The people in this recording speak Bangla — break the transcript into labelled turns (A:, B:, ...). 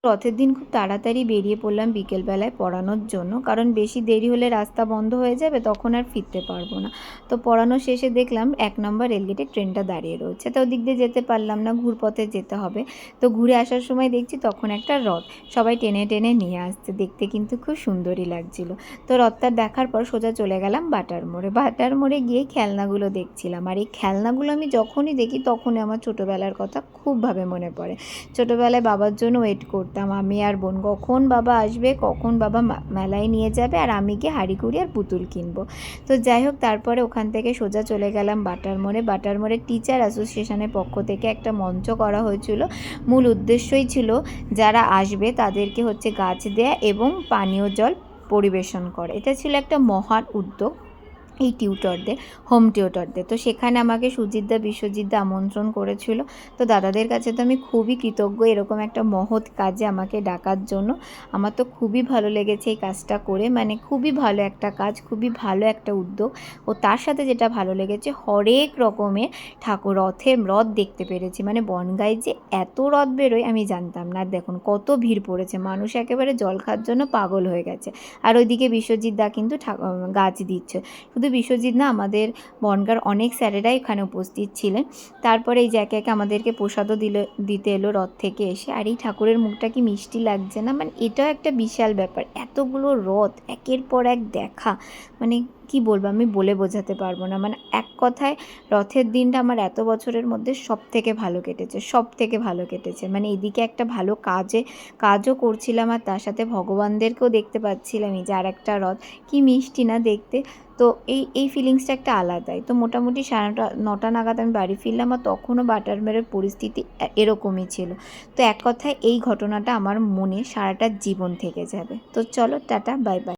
A: রথের দিন খুব তাড়াতাড়ি বেরিয়ে পড়লাম বিকেলবেলায় পড়ানোর জন্য, কারণ বেশি দেরি হলে রাস্তা বন্ধ হয়ে যাবে, তখন আর ফিরতে পারবো না। তো পড়ানো শেষে দেখলাম 1 নম্বর রেলগেটে ট্রেনটা দাঁড়িয়ে রয়েছে, তো ওদিক দিয়ে যেতে পারলাম না, ঘুরপথে যেতে হবে। তো ঘুরে আসার সময় দেখছি তখন একটা রথ সবাই টেনে টেনে নিয়ে আসছে, দেখতে কিন্তু খুব সুন্দরই লাগছিল। তো রথটা দেখার পর সোজা চলে গেলাম বাটার মোড়ে। বাটার মোড়ে গিয়ে খেলনাগুলো দেখছিলাম, আর এই খেলনাগুলো আমি যখনই দেখি তখনই আমার ছোটোবেলার কথা খুবভাবে মনে পড়ে। ছোটোবেলায় বাবার জন্য ওয়েট করতাম, আমি আর বোন, কখন বাবা আসবে, কখন বাবা মেলায় নিয়ে যাবে, আর আমি গিয়ে হাঁড়িকুড়ি আর পুতুল কিনবো। তো যাই হোক, তারপরে ওখান থেকে সোজা চলে গেলাম বাটার মোড়ে। বাটার মোড়ে টিচার অ্যাসোসিয়েশনের পক্ষ থেকে একটা মঞ্চ করা হয়েছিল। মূল উদ্দেশ্যই ছিল যারা আসবে তাদেরকে হচ্ছে গাছ দেয়া এবং পানীয় জল পরিবেশন করে। এটা ছিল একটা মহান উদ্যোগ এই টিউটরদের, হোম টিউটরদের। তো সেখানে আমাকে সুজিতদা, বিশ্বজিৎদা আমন্ত্রণ করেছিল। তো দাদাদের কাছে তো আমি খুবই কৃতজ্ঞ এরকম একটা মহৎ কাজে আমাকে ডাকার জন্য। আমার তো খুবই ভালো লেগেছে এই কাজটা করে, মানে খুবই ভালো একটা কাজ, খুবই ভালো একটা উদ্যোগ। ও তার সাথে যেটা ভালো লেগেছে, হরেক রকমের রথ দেখতে পেরেছি। মানে বনগাঁয় যে এত রথ বেরোয় আমি জানতাম না। আর দেখুন কত ভিড় পড়েছে, মানুষ একেবারে জল খাওয়ার জন্য পাগল হয়ে গেছে। আর ওইদিকে বিশ্বজিৎদা কিন্তু গাছ দিচ্ছে। শুধু বিশ্বজিৎ না, আমাদের বনগাঁর অনেক স্যারেরাই এখানে উপস্থিত ছিলেন। তারপরে এই যে একে একে আমাদেরকে প্রসাদও দিতে এলো রথ থেকে এসে। আর এই ঠাকুরের মুখটা কি মিষ্টি লাগছে না, মানে এটাও একটা বিশাল ব্যাপার, এতগুলো রথ একের পর এক দেখা, মানে কি বলবো, আমি বলে বোঝাতে পারবো না। মানে এক কথায় রথের দিনটা আমার এত বছরের মধ্যে সব থেকে ভালো কেটেছে, সব থেকে ভালো কেটেছে। মানে এদিকে একটা ভালো কাজও করছিলাম, আর তার সাথে ভগবানদেরকেও দেখতে পাচ্ছিলাম। এই যে আর একটা রথ, কি মিষ্টি না দেখতে। তো এই ফিলিংসটা একটা আলাদাই। তো মোটামুটি 9:30 নাগাদ আমি বাড়ি ফিরলাম, আর তখনও বাটার মোড়ের পরিস্থিতি এরকমই ছিল। তো এক কথায় এই ঘটনাটা আমার মনে সারাটা জীবন থেকে যাবে। তো চলো, টাটা, বাই বাই।